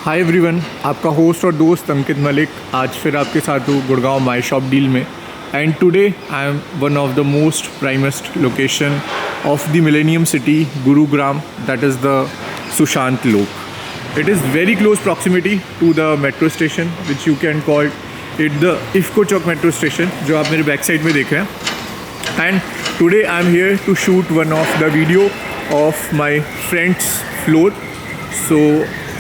Hi everyone, आपका host और दोस्त अंकित मलिक आज फिर आपके साथ हूँ गुड़गांव माई शॉप डील में। And today I am one of the most primest location of the millennium city Gurugram, that is the Sushant Lok. It is very close proximity to the metro station which you can call it the IFFCO Chowk metro station, जो आप मेरे back side में देख रहे हैं। And today I am here to shoot one of the video of my friends floor. So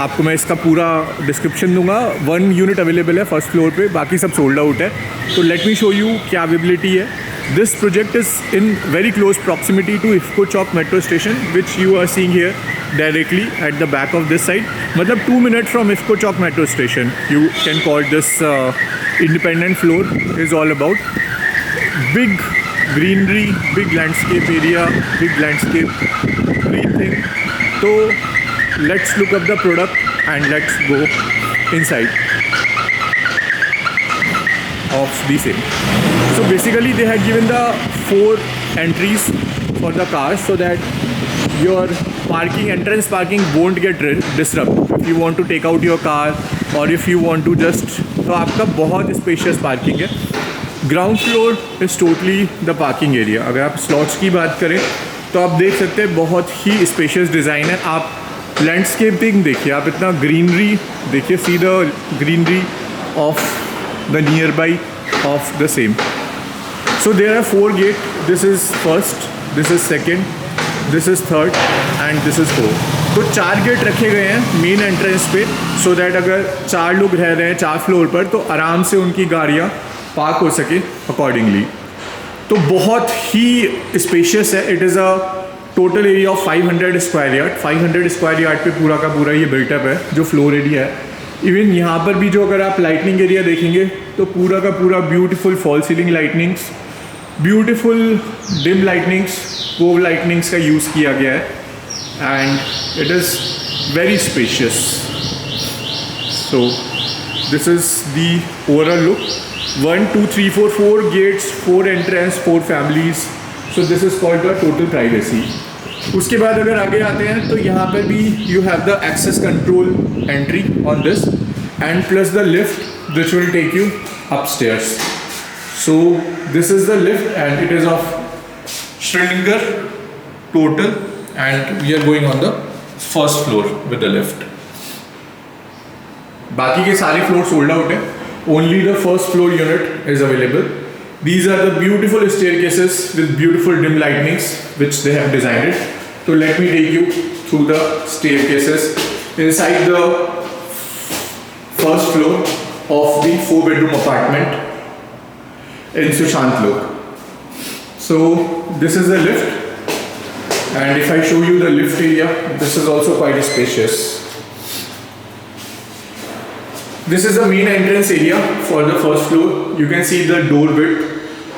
आपको मैं इसका पूरा डिस्क्रिप्शन दूंगा। 1 यूनिट अवेलेबल है फर्स्ट फ्लोर पे, बाकी सब सोल्ड आउट है। तो लेट मी शो यू क्या अवेलेबिलिटी है। This project is in very close proximity to IFFCO Chowk metro station which you are seeing here directly at the back of this side. मतलब 2 मिनट from IFFCO Chowk metro station you can call this independent floor. Is all about big greenery, big landscape area, big landscape green thing. तो let's look up the product and let's go inside of the same. So basically they had given the 4 entries for the cars so that your entrance parking won't get disrupted if you want to take out your car or if you want to just, तो आपका बहुत spacious parking है। Ground floor is totally the parking area. अगर आप slots की बात करें तो आप देख सकते हैं बहुत ही स्पेशियस डिज़ाइन है। आप लैंडस्केपिंग देखिए, आप इतना ग्रीनरी देखिए, see the greenery of the nearby of the same. So there are 4 gate. This is first, this is second, this is third and this is 4। तो 4 गेट रखे गए हैं मेन एंट्रेंस पे so that अगर 4 लोग रह रहे हैं 4 फ्लोर पर तो आराम से उनकी गाड़ियाँ पार्क हो सके अकॉर्डिंगली। तो बहुत ही स्पेशियस है। It is a total area of 500 square yard. 500 square yard पे पूरा का पूरा ये बिल्टअप है जो फ्लोर एरिया है। इवन यहाँ पर भी जो अगर आप लाइटनिंग एरिया देखेंगे तो पूरा का पूरा beautiful fall ceiling lightnings, beautiful dim lightnings, cove lightnings का यूज़ किया गया है and it is very spacious. So this is the overall look. 1 2 3 4 4 gates, 4 entrance, 4 families. So this is called the total privacy. उसके बाद अगर आगे आते हैं तो यहाँ पर भी you have the access control entry on this end plus the lift which will take you upstairs. So this is the lift and it is of Schindler total and we are going on the first floor with the lift. बाकी के सारे floor sold out है, only the first floor unit is available. These are the beautiful staircases with beautiful dim lightnings which they have designed it. So let me take you through the staircases inside the first floor of the 4-bedroom apartment in Sushant Lok. So this is the lift, and if I show you the lift area, this is also quite spacious. This is the main entrance area for the first floor. You can see the door width,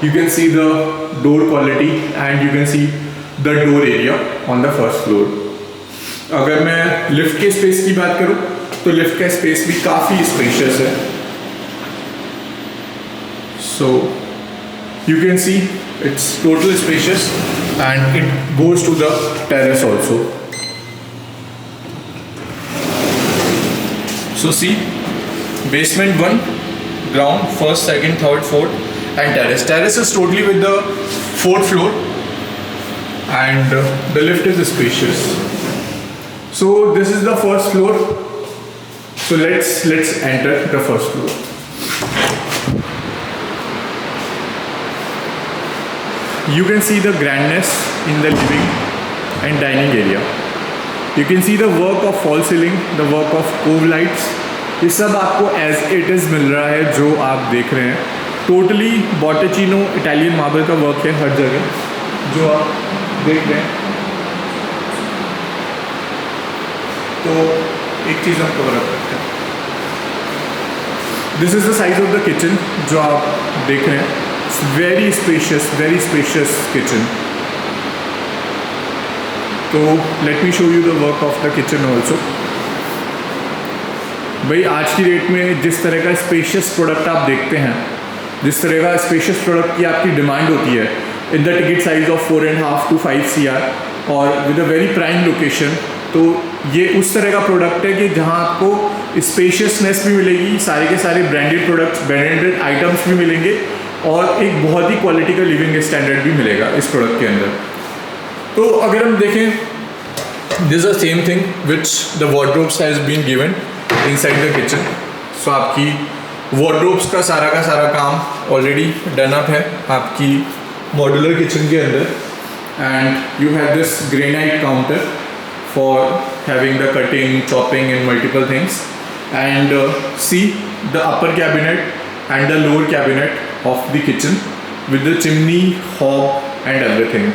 you can see the door quality and you can see the door area on the first floor. अगर मैं lift के space की बात करूँ तो lift का space भी काफ़ी स्पेशियस है। So you can see it's total spacious and it goes to the terrace also. So see, basement 1, ground, first, second, third, fourth and terrace. Terrace is totally with the 4th floor and the lift is spacious. So this is the first floor. So let's enter the first floor. You can see the grandness in the living and dining area. You can see the work of fall ceiling, the work of cove lights. ये सब आपको as it is मिल रहा है जो आप देख रहे हैं। टोटली बॉटेचिनो इटालियन मार्बल का वर्क है हर जगह जो आप देख रहे हैं। तो एक चीज़ हम कवर अप करते हैं। This is the size of the kitchen जो आप देख रहे हैं। Very spacious kitchen. तो let me show you the work of the kitchen also. भाई आज की डेट में जिस तरह का स्पेशियस प्रोडक्ट आप देखते हैं, जिस तरह का स्पेशियस प्रोडक्ट की आपकी डिमांड होती है in the ticket size of 4.5 to 5 CR और with a very prime location, तो ये उस तरह का प्रोडक्ट है कि जहाँ आपको स्पेशियसनेस भी मिलेगी, सारे के सारे ब्रांडेड प्रोडक्ट्स, ब्रांडेड आइटम्स भी मिलेंगे और एक बहुत ही क्वालिटी का लिविंग स्टैंडर्ड भी मिलेगा इस प्रोडक्ट के अंदर। तो अगर हम देखें, this are same thing which the wardrobes has been given inside the kitchen. So आपकी वार्डरोब्स का सारा काम ऑलरेडी डन अप है आपकी मॉड्यूलर किचन के अंदर। And you have this granite counter for having the cutting, chopping and multiple things, and see the upper cabinet and the lower cabinet of the kitchen with the chimney, hob and everything.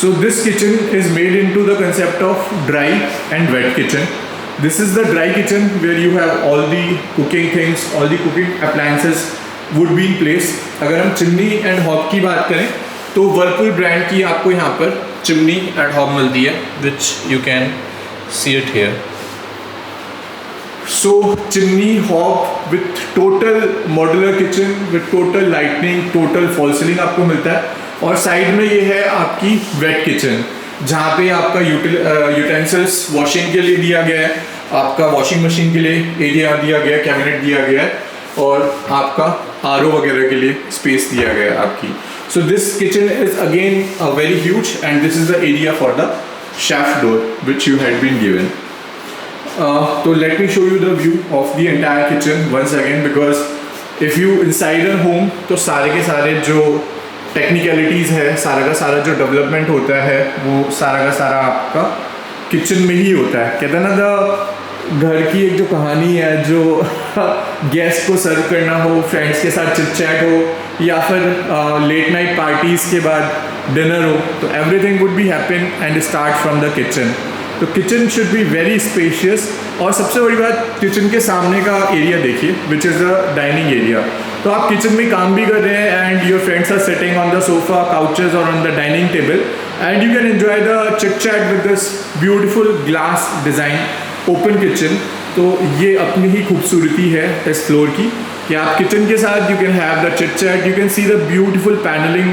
So this kitchen is made into the concept of dry and wet kitchen. This is the dry kitchen where you have all the cooking things, all the cooking appliances would be in place. अगर हम chimney and hob की बात करें तो Whirlpool brand की आपको यहाँ पर चिमनी एंड हॉब मिलती है, विच you can see it here. So chimney hob with total modular kitchen with total lightning, total fall ceiling आपको मिलता है। और साइड में ये है आपकी वेट किचन जहाँ पे आपका यूटेंसिल्स वॉशिंग के लिए दिया गया है, आपका वॉशिंग मशीन के लिए एरिया दिया गया है, कैबिनेट दिया गया है और आपका आरओ वगैरह के लिए स्पेस दिया गया है आपकी। So this kitchen is again very huge, and this is the area for the shaft door which you had been given. So let me show you the view of the entire kitchen once again, because if you inside a home तो सारे के सारे जो technicalities है, सारा का सारा जो development होता है वो सारा का सारा आपका किचन में ही होता है। कहते हैं ना, घर की एक जो कहानी है, जो गेस्ट को सर्व करना हो, फ्रेंड्स के साथ चिट चैट हो या फिर लेट नाइट पार्टीज़ के बाद डिनर हो, तो everything would be happen and start from the kitchen. तो kitchen should be very spacious. और सबसे बड़ी बात, किचन के सामने का एरिया देखिए which is the dining area. तो आप किचन में काम भी कर रहे हैं and your friends are sitting on the sofa, couches और on the dining table, and you can enjoy the chit chat with this beautiful glass design open kitchen. तो ये अपनी ही खूबसूरती है इस फ्लोर की कि आप किचन के साथ you can have the chit chat, you can see the beautiful panelling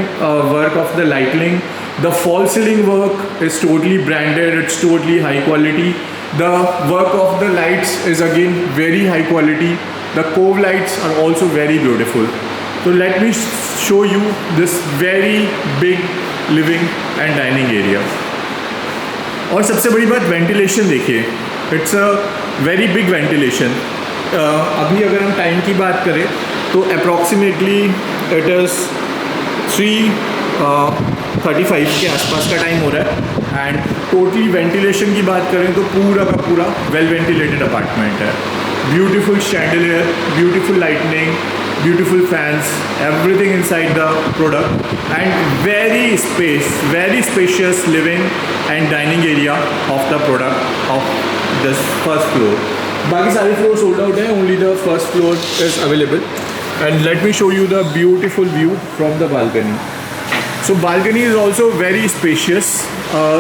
work of the lightning, the fall ceiling work is totally branded, it's totally high quality, the work of the lights is again very high quality, the cove lights are also very beautiful. तो let me show you this very big living and dining area. और सबसे बड़ी बात, ventilation देखिए, it's a very big ventilation. अभी अगर हम time की बात करें तो अप्रॉक्सीमेटली इट इज़ 3:35 के आसपास का टाइम हो रहा है एंड टोटली वेंटिलेशन की बात करें तो पूरा का पूरा वेल वेंटिलेटेड अपार्टमेंट है। Beautiful chandelier, beautiful lightning, beautiful fans, everything inside the product, and very spacious living and dining area of the product of this first floor. बाकी सारे फ्लोर सोल्ड आउट है, only the first floor is available. And let me show you the beautiful view from the balcony. So balcony is also very spacious.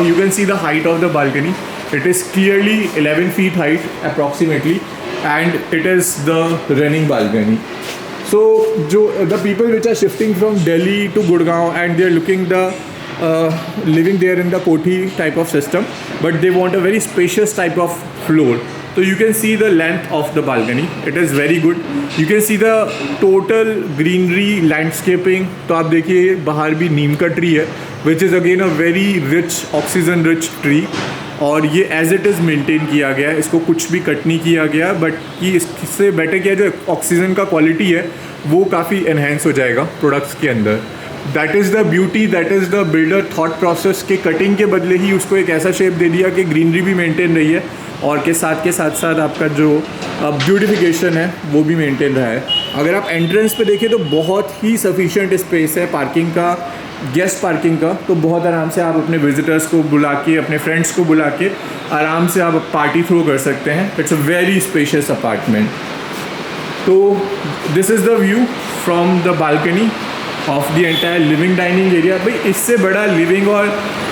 You can see the height of the balcony. It is clearly 11 feet height approximately, and it is the running balcony. So the people which are shifting from Delhi to Gurgaon and they are looking the living there in the Kothi type of system, but they want a very spacious type of floor. So you can see the length of the balcony. It is very good. You can see the total greenery landscaping. तो आप देखिए बाहर भी नीम का tree है, which is again a very rich oxygen rich tree. और ये as it is maintain किया गया है, इसको कुछ भी कट नहीं किया गया, बट कि इससे बेटर किया, जो ऑक्सीजन का क्वालिटी है वो काफ़ी एनहेंस हो जाएगा प्रोडक्ट्स के अंदर। That is the beauty, that is the builder thought process के कटिंग के बदले ही उसको एक ऐसा शेप दे दिया कि ग्रीनरी भी मेंटेन रही है और के साथ साथ आपका जो ब्यूटिफिकेशन है वो भी मेंटेन रहा है। अगर आप एंट्रेंस पे देखें तो बहुत ही सफिशिएंट स्पेस है पार्किंग का, गेस्ट पार्किंग का। तो बहुत आराम से आप अपने विजिटर्स को बुला के, अपने फ्रेंड्स को बुला के आराम से आप पार्टी थ्रो कर सकते हैं। It's a very spacious apartment. तो this is the view from the balcony of the entire living dining area. भाई इससे बड़ा लिविंग और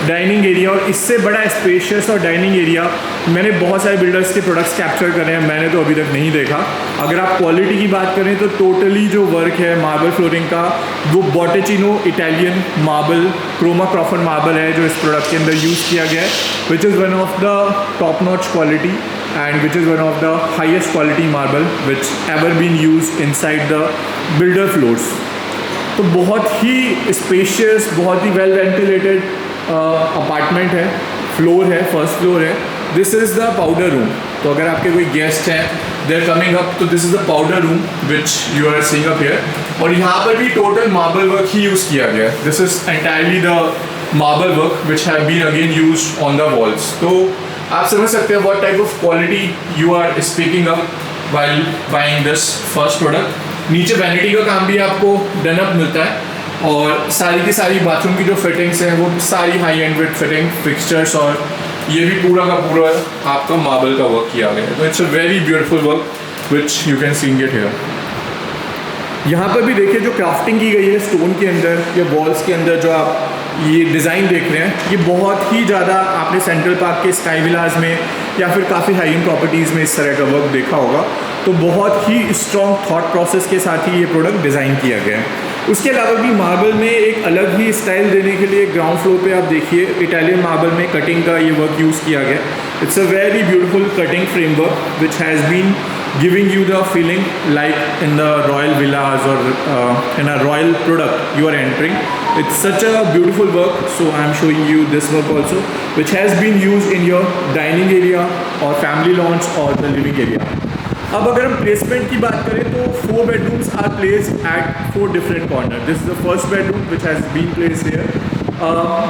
डाइनिंग एरिया और इससे बड़ा स्पेशियस और डाइनिंग एरिया मैंने बहुत सारे बिल्डर्स के प्रोडक्ट्स कैप्चर करे हैं, मैंने तो अभी तक नहीं देखा। अगर आप क्वालिटी की बात करें तो टोटली जो वर्क है मार्बल फ्लोरिंग का वो botticino Italian marble, croma crawford marble है जो इस प्रोडक्ट के अंदर यूज़ किया गया है, which is one of the top notch quality and which is one of the highest quality marble which ever been used inside the builder floors. तो बहुत ही स्पेशियस, बहुत ही वेल वेंटिलेटेड अपार्टमेंट है, फ्लोर है, फर्स्ट फ्लोर है. This is the powder room. तो अगर आपके कोई गेस्ट हैं, दे आर कमिंग अप, तो this is the powder room which you are seeing up here. और यहाँ पर भी टोटल मार्बल वर्क ही यूज़ किया गया है. This is entirely the marble work which have been again used on the walls. तो आप समझ सकते हैं what type of quality you are speaking up while buying this first product. नीचे वैनिटी का काम भी आपको डन अप मिलता है, और सारी की सारी बाथरूम की जो फिटिंग्स हैं वो सारी high and with fitting fixtures, और ये भी पूरा का पूरा आपका मार्बल का वर्क किया गया है. तो it's a very beautiful work which you can see it here. यहाँ पर भी देखिए जो क्राफ्टिंग की गई है स्टोन के अंदर या वॉल्स के अंदर, जो आप ये डिज़ाइन देख रहे हैं, ये बहुत ही ज़्यादा आपने सेंट्रल पार्क के स्काई विलास में या फिर काफ़ी हाई एंड प्रॉपर्टीज़ में इस तरह का वर्क देखा होगा. तो बहुत ही स्ट्रॉन्ग थॉट प्रोसेस के साथ ही ये प्रोडक्ट डिज़ाइन किया गया है. उसके अलावा भी मार्बल में एक अलग ही स्टाइल देने के लिए ग्राउंड फ्लोर पे आप देखिए इटालियन मार्बल में कटिंग का ये वर्क यूज़ किया गया. It's a very beautiful cutting framework which has been giving you the feeling like in the royal villas or in a royal product you are entering. It's such a beautiful work. So I am showing you this work also, which has been used in your dining area or family lounge or the living area. अब अगर हम placement की बात करें तो 4 bedrooms are placed at 4 different corners. This is the first bedroom which has been placed here.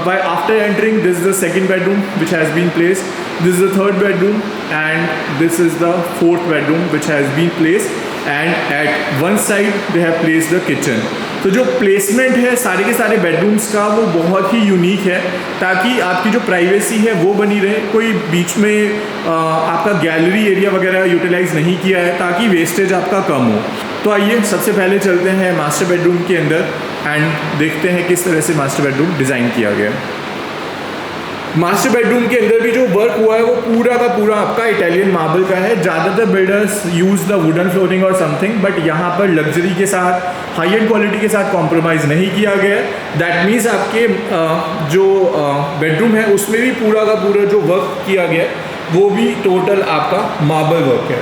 By after entering, this is the second bedroom which has been placed. This is the third bedroom, and this is the fourth bedroom which has been placed. And at one side they have placed the kitchen. तो जो placement है सारे के सारे bedrooms का वो बहुत ही unique है, ताकि आपकी जो प्राइवेसी है वो बनी रहे. कोई बीच में आपका गैलरी एरिया वगैरह यूटिलाइज नहीं किया है, ताकि वेस्टेज आपका कम हो. तो आइए सबसे पहले चलते हैं मास्टर बेडरूम के अंदर एंड देखते हैं किस तरह से मास्टर बेडरूम डिज़ाइन किया गया है. मास्टर बेडरूम के अंदर भी जो वर्क हुआ है वो पूरा का पूरा आपका इटालियन मार्बल का है. ज़्यादातर builders use the wooden flooring और समथिंग, बट यहाँ पर लग्जरी के साथ, हाई एंड क्वालिटी के साथ कॉम्प्रोमाइज़ नहीं किया गया है. दैट मीन्स आपके जो बेडरूम है उसमें भी पूरा का पूरा जो वर्क किया गया है वो भी टोटल आपका मार्बल वर्क है.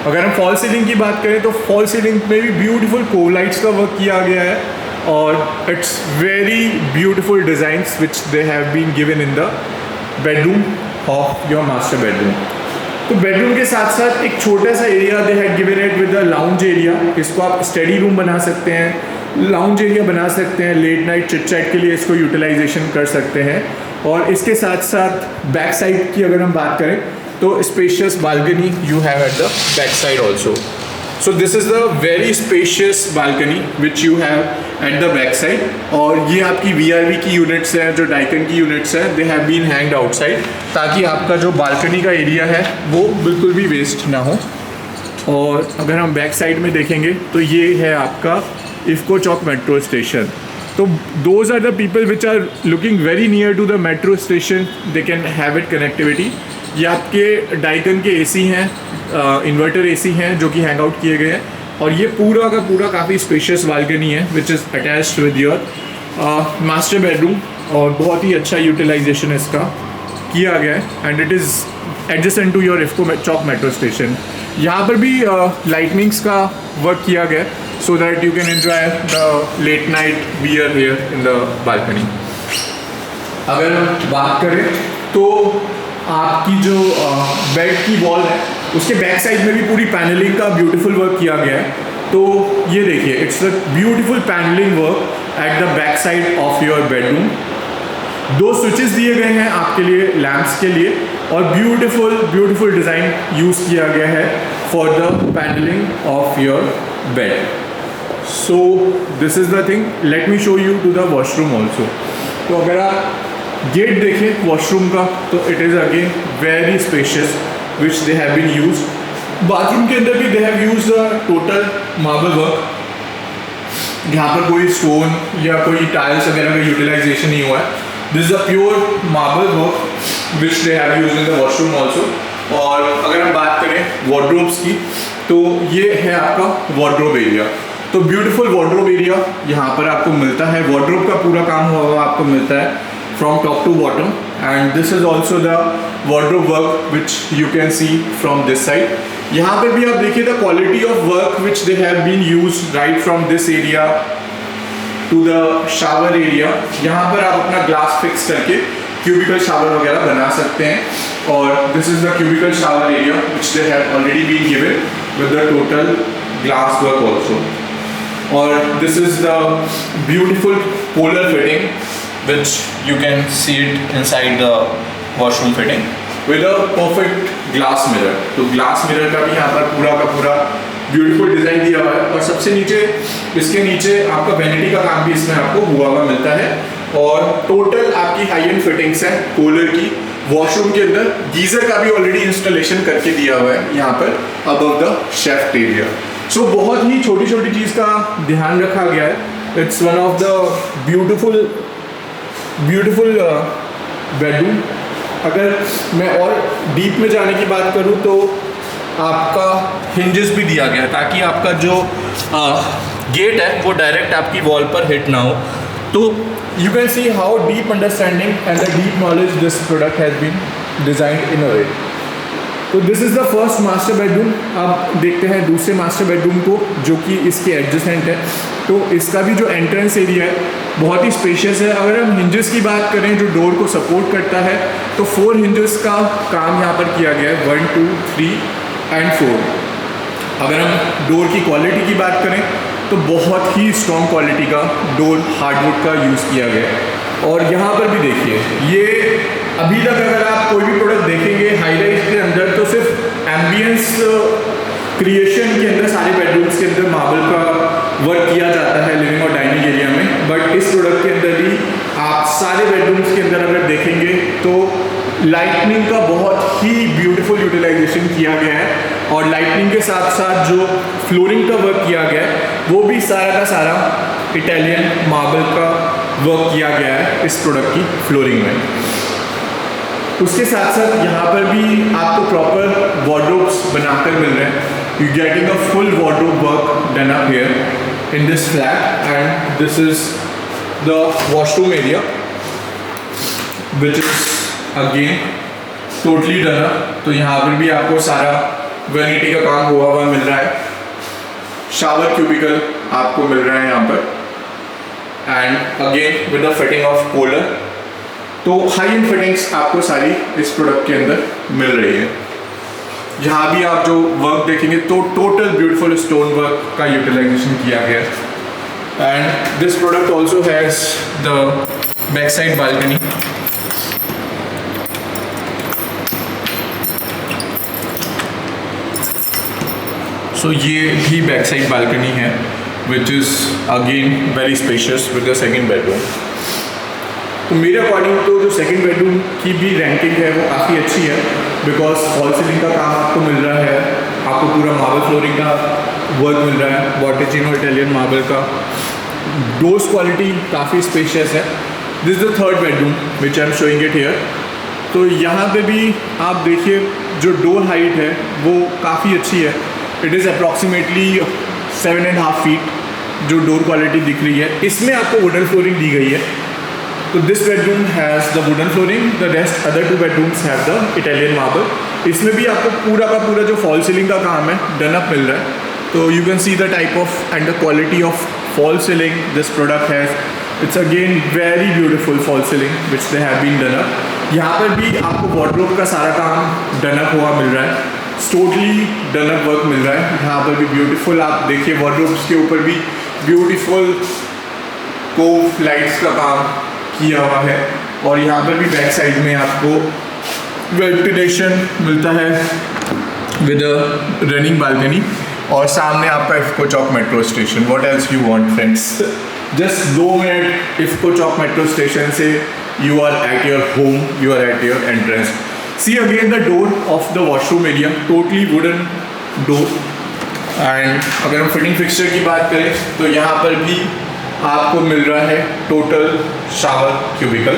अगर हम फॉल सीलिंग की बात करें तो फॉल सीलिंग में भी ब्यूटीफुल कोव लाइट्स का वर्क किया गया है, और it's very beautiful designs which they have been given in the bedroom of your master bedroom. तो बेडरूम के साथ साथ एक छोटा सा area they had given it with the lounge area. इसको आप स्टडी रूम बना सकते हैं, लाउंज एरिया बना सकते हैं, लेट नाइट चिट चैट के लिए इसको यूटिलाइजेशन कर सकते हैं. और इसके साथ साथ बैक साइड की अगर हम बात करें तो spacious balcony you have eight the back side also. So this is the very spacious balcony which you have at the back side. और ये आपकी VRV की यूनिट्स हैं, जो डाइकन की यूनिट्स हैं, they have been hanged outside, ताकि आपका जो बालकनी का एरिया है वो बिल्कुल भी वेस्ट ना हो. और अगर हम बैक साइड में देखेंगे तो ये है आपका इफ्को चौक मेट्रो स्टेशन. तो those are the people which are looking very near to the metro station, they can have it connectivity. ये आपके डाइकन के AC हैं, इन्वर्टर AC हैं जो कि हैंग आउट किए गए हैं. और ये पूरा का पूरा काफ़ी स्पेशियस बालकनी है which is attached with your master bedroom, और बहुत ही अच्छा यूटिलाइजेशन इसका किया गया है. And it is adjacent to your IFFCO Chowk metro station. यहाँ पर भी लाइटनिंग्स का वर्क किया गया है so that you can enjoy the late night beer here in the balcony. अगर हम बात करें तो आपकी जो बेड की वॉल है उसके बैक साइड में भी पूरी पैनलिंग का ब्यूटीफुल वर्क किया गया है. तो ये देखिए, it's a beautiful panelling work at the back side of your bedroom. 2 switches दिए गए हैं आपके लिए लैंप्स के लिए, और ब्यूटीफुल डिज़ाइन यूज़ किया गया है for the panelling of your bed. So this is the thing. Let me show you to the washroom also. तो अगर आप गेट देखें वॉशरूम का तो it is again very spacious which they have been use. Bathroom के अंदर भी they have use the total marble work. यहाँ पर कोई स्टोन या कोई टाइल्स वगैरह का यूटिलाइजेशन नहीं हुआ है. This is a pure marble work which they have use in the washroom also. और अगर हम बात करें वार्डरोब्स की तो ये है आपका वार्डरोब एरिया. तो ब्यूटीफुल वार्डरोब एरिया यहाँ पर आपको मिलता है. वार्डरोब का पूरा काम हुआ आपको मिलता है from top to bottom, and this is also the wardrobe work which you can see from this side. यहाँ पर भी आप देखिए the quality of work which they have been used right from this area to the shower area. यहाँ पर आप अपना glass fix करके क्यूबिकल शावर वगैरह बना सकते हैं और this is the cubicle shower area which they have already been given with the total glass work also. Or this is the beautiful polar fitting which you can see it inside the washroom fitting with a perfect glass mirror. तो glass mirror का भी यहाँ पर पूरा का पूरा beautiful design दिया हुआ है और सबसे नीचे इसके नीचे आपका वैनिटी का काम भी इसमें आपको हुआ हुआ मिलता है और टोटल आपकी हाई एंड फिटिंग्स है पोलर की। वॉशरूम के अंदर गीजर का भी ऑलरेडी इंस्टॉलेशन करके दिया हुआ है यहाँ पर अबव द शेफ्ट एरिया। सो बहुत ही छोटी छोटी चीज़ का ध्यान रखा गया है। It's one of the beautiful bedroom. अगर मैं और डीप में जाने की बात करूँ तो आपका हिंजेस भी दिया गया है ताकि आपका जो गेट है वो डायरेक्ट आपकी वॉल पर हिट ना हो। तो you can see how deep understanding and the deep knowledge this product has been designed in a way. तो this is the first master bedroom. अब देखते हैं दूसरे मास्टर बेडरूम को जो कि इसके एडजेसेंट है। तो इसका भी जो एंट्रेंस एरिया है बहुत ही स्पेशियस है। अगर हम हिंजेस की बात करें जो डोर को सपोर्ट करता है तो 4 हिंजेस का काम यहाँ पर किया गया है, 1 2 3 एंड 4। अगर हम डोर की क्वालिटी की बात करें तो बहुत ही स्ट्रॉन्ग क्वालिटी का डोर हार्डवुड का यूज़ किया गया है। और यहाँ पर भी देखिए ये अभी तक अगर आप कोई भी प्रोडक्ट देखेंगे हाई राइज के अंदर तो सिर्फ एम्बियंस क्रिएशन के अंदर सारे बेडरूम्स के अंदर मार्बल का वर्क किया जाता है लिविंग और डाइनिंग एरिया में, बट इस प्रोडक्ट के अंदर भी आप सारे बेडरूम्स के अंदर अगर देखेंगे तो लाइटनिंग का बहुत ही ब्यूटीफुल यूटिलाइजेशन किया गया है और लाइटनिंग के साथ साथ जो फ्लोरिंग का वर्क किया गया है वो भी सारा का सारा इटालियन मार्बल का वर्क किया गया है इस प्रोडक्ट की फ्लोरिंग में। उसके साथ साथ यहाँ पर भी आपको प्रॉपर वार्डरोब्स बनाकर मिल रहे हैं। You getting a full wardrobe work done up here in this flat and this is the washroom area which is again totally done up. तो यहाँ पर भी आपको सारा वैनिटी का काम हुआ मिल रहा है। शावर क्यूबिकल आपको मिल रहा है यहाँ पर and again with the fitting of polar. तो हाई एंड फिटिंग्स आपको सारी इस प्रोडक्ट के अंदर मिल रही है। यहाँ भी आप जो वर्क देखेंगे तो टोटल ब्यूटीफुल स्टोन वर्क का यूटिलाइजेशन किया गया है and this product also has the back side balcony. So ये भी बैक साइड बालकनी है which is again very spacious with the second bedroom. तो मेरे अकॉर्डिंग तो जो सेकंड बेडरूम की भी रैंकिंग है वो काफ़ी अच्छी है बिकॉज फॉल सीलिंग का काम आपको मिल रहा है, आपको पूरा मार्बल फ्लोरिंग का वर्क मिल रहा है, बॉटेचिनो इटालियन मार्बल का। डोर्स क्वालिटी काफ़ी स्पेशियस है। This is the third bedroom which I am showing it here. तो यहाँ पे भी आप देखिए जो डोर हाइट है वो काफ़ी अच्छी है। इट इज़ अप्रॉक्सीमेटली 7.5 फीट जो डोर क्वालिटी दिख रही है। इसमें आपको वुडन फ्लोरिंग दी गई है। तो this bedroom has the wooden flooring, the rest other 2 bedrooms have the Italian marble. इसमें भी आपको पूरा का पूरा जो फॉल सीलिंग का काम है डन अप मिल रहा है। तो you can see the type of and the quality of fall ceiling this product has. It's again very beautiful fall ceiling which they have been done up. यहाँ पर भी आपको वार्डरोब का सारा काम डन अप हुआ मिल रहा है, टोटली डन अप वर्क मिल रहा है। यहाँ पर भी ब्यूटीफुल आप देखिए वार्डरोब्स के ऊपर भी ब्यूटीफुल कोव लाइट्स का काम किया हुआ है और यहाँ पर भी बैक साइड में आपको वेंटिलेशन मिलता है विद अ रनिंग बालकनी और सामने आपका IFFCO Chowk metro station. What else you want friends, just 2 मिनट इफ्को चौक मेट्रो स्टेशन से you are at your home, you are at your entrance. See again the door of the washroom area, totally wooden door. And अगर हम fitting fixture की बात करें तो यहाँ पर भी आपको मिल रहा है total shower cubicle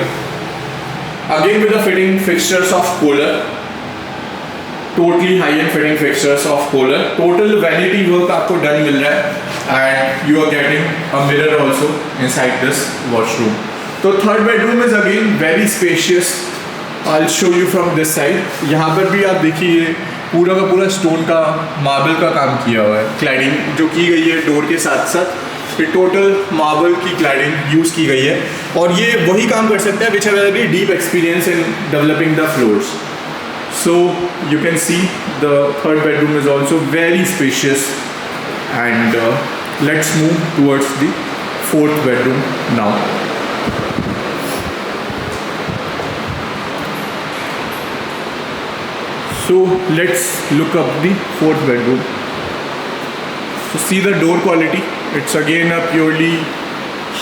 again with the fitting fixtures of Polar, totally high end fitting fixtures of Polar. Total vanity work आपको डन मिल रहा है and you are getting a mirror also inside this washroom. तो third bedroom is again very spacious I show you from this side. यहाँ पर भी आप देखिए पूरा का पूरा स्टोन का मार्बल का काम किया हुआ है। क्लैडिंग जो की गई है डोर के साथ साथ, ये टोटल मार्बल की क्लैडिंग यूज़ की गई है और ये वही काम कर सकते हैं which have very deep experience in developing the floors. So you can see the third bedroom is also very spacious, and let's move towards the fourth bedroom now. So let's look up the fourth bedroom. So see the door quality, it's again a purely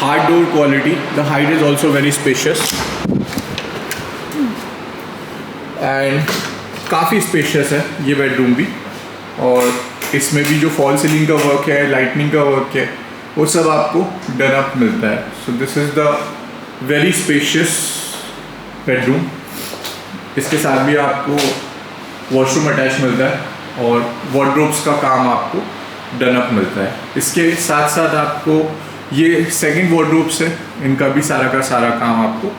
hard door quality. The height is also very spacious and काफ़ी spacious है ये bedroom भी, और इसमें भी जो fall ceiling का work है, लाइटनिंग का वर्क है, वो सब आपको डन अप मिलता है। सो this is the very spacious bedroom. इसके साथ भी आपको वॉशरूम अटैच मिलता है और वार्डरोब्स का काम आपको डन अप मिलता है। इसके साथ साथ आपको ये सेकंड वार्डरोब्स है, इनका भी सारा का सारा काम आपको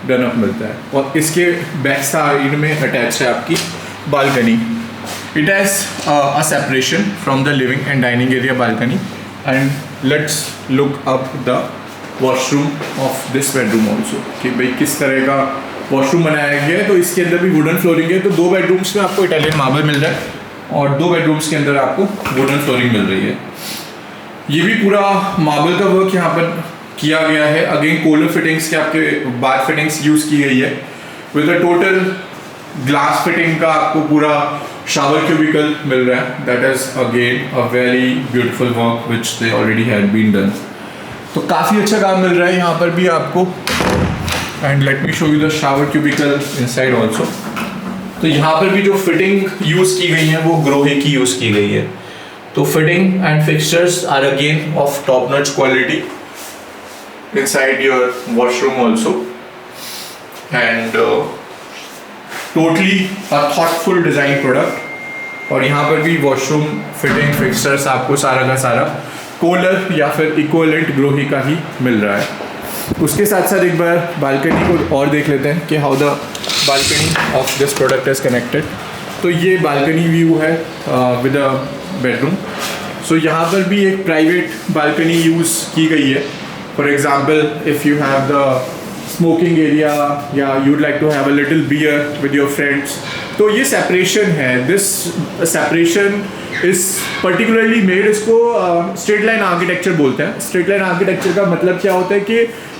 डन अप मिलता है। और इसके बैक साइड में अटैच है आपकी balcony. It has a separation from the living and dining area balcony. And let's look up the washroom of this bedroom also कि भाई किस तरह का वॉशरूम बनाया गया है। तो इसके अंदर भी वुडन फ्लोरिंग है। तो 2 बेडरूम्स में आपको इटालियन मार्बल मिल रहा है और 2 बेडरूम्स के अंदर आपको वुडन फ्लोरिंग मिल रही है। ये भी पूरा मार्बल का वर्क यहाँ पर किया गया है। अगेन कोलर फिटिंग्स के आपके बाथ फिटिंग्स यूज़ की गई है with a total glass fitting का आपको पूरा शावर क्यूबिकल मिल रहा है। That is again a very beautiful work which they already had been done. तो काफ़ी अच्छा काम मिल रहा है यहाँ पर भी आपको। And let me show you the shower cubicle inside also. तो यहाँ पर भी जो फिटिंग यूज़ की गई है वो ग्रोहे की यूज़ की गई है। तो fitting and fixtures are again of top notch quality inside your washroom also, and totally a thoughtful design product। और यहाँ पर भी वॉशरूम फिटिंग फिक्सचर्स आपको सारा का सारा कोलर या फिर इक्वलेंट ग्रोही का ही मिल रहा है। उसके साथ साथ एक बार बालकनी को और देख लेते हैं कि how the balcony of this product is connected. तो ये बालकनी व्यू है विद अ बेडरूम। सो यहाँ पर भी एक प्राइवेट बालकनी यूज़ की गई है। For example, if you have the smoking area या you'd like to have a little beer with your friends, तो ये separation है। This separation is particularly made, इसको straight line architecture बोलते हैं। Straight line architecture का मतलब क्या होता है कि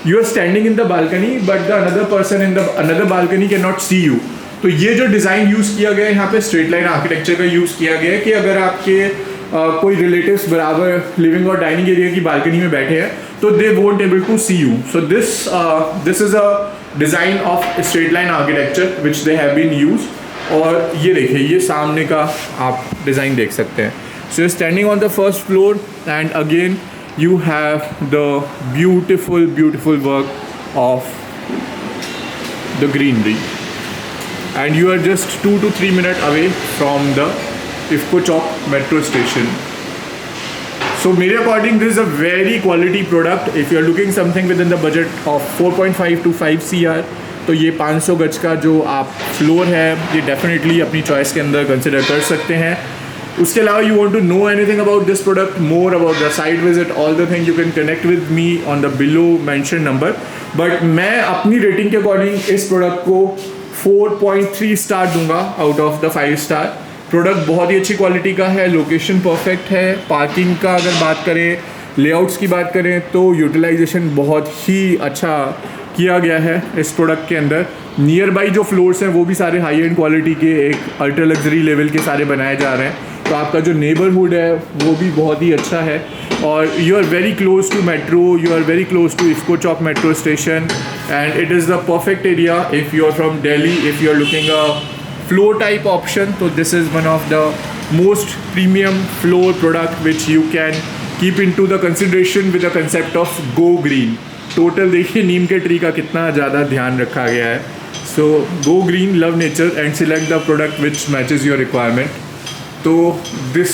you are standing in the balcony but the another person in the another balcony cannot see you। तो ये जो डिज़ाइन यूज़ किया गया है यहाँ पे स्ट्रेट लाइन आर्किटेक्चर का यूज़ किया गया है कि अगर आपके कोई रिलेटिव्स बराबर लिविंग और डाइनिंग एरिया की बालकनी में बैठे हैं तो they won't able to see you. So this is a design of straight line architecture which they have been use. और ये देखिए ये सामने का आप डिज़ाइन देख सकते हैं। So you standing on the first floor and again you have the beautiful work of the greenery, and you are just 2 to 3 minutes away from the IFCO Chowk metro station. So मेरे according this is a very quality product. If you are looking something within the budget of 4.5 to 5 CR, तो ये 500 गज का जो आप floor है ये definitely अपनी चॉइस के अंदर कंसिडर कर सकते हैं। उसके अलावा you want to know anything about this product, more about the site visit, all the thing, you can connect with me on the below mention number. But मैं अपनी रेटिंग के अकॉर्डिंग इस प्रोडक्ट को 4.3 स्टार दूंगा out of the 5 star. Product बहुत ही अच्छी quality का है, लोकेशन परफेक्ट है, पार्किंग का अगर बात करें, लेआउट्स की बात करें तो यूटिलाइजेशन बहुत ही अच्छा किया गया है इस प्रोडक्ट के अंदर। नियर बाई जो फ्लोर्स हैं वो भी सारे हाई एंड क्वालिटी के एक अल्ट्रा लग्जरी लेवल के सारे बनाए जा रहे हैं। तो आपका जो नेबरहुड है वो भी बहुत ही अच्छा है और you are very close to metro, you are very close to IFFCO Chowk metro station, and it is the perfect area if you are from Delhi, if you are looking a floor type option. तो this is one of the most premium floor product which you can keep in to the consideration with the concept of go green. Total देखिए नीम के tree का कितना ज़्यादा ध्यान रखा गया है। So go green, love nature and select the product which matches your requirement. तो this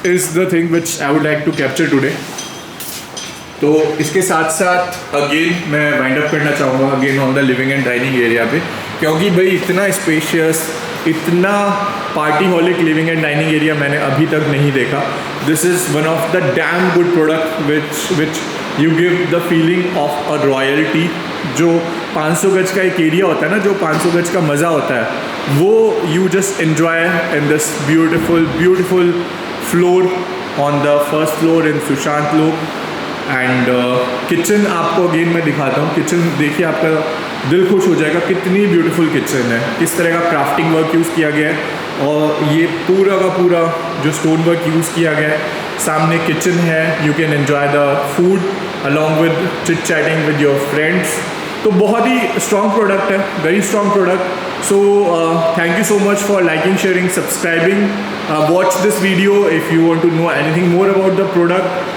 is the thing which I would like to capture today. तो इसके साथ साथ अगेन मैं वाइंड अप करना चाहूँगा again on the living and dining area पे क्योंकि भाई इतना स्पेशियस, इतना party हॉलिक living and dining area मैंने अभी तक नहीं देखा. This is one of the damn good product which you give the feeling of a royalty. जो 500 गज का एक एरिया होता है ना, जो 500 गज का मज़ा होता है, वो you just enjoy in this beautiful floor on the first floor in Sushant Lok. And kitchen आपको अगेन मैं दिखाता हूँ. किचन देखिए, आपका दिल खुश हो जाएगा. कितनी ब्यूटीफुल किचन है, किस तरह का क्राफ्टिंग वर्क यूज़ किया गया है, और ये पूरा का पूरा जो स्टोन वर्क यूज़ किया गया है. सामने किचन है, you can enjoy the food along with chit chatting with your friends. तो बहुत ही स्ट्रॉन्ग प्रोडक्ट है, very strong product. So thank you so much for liking, sharing, subscribing. Watch this video if you want to know anything more about the product.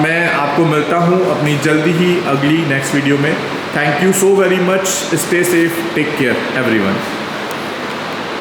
मैं आपको मिलता हूँ अपनी जल्दी ही अगली नेक्स्ट वीडियो में. Thank you so very much. Stay safe, take care everyone.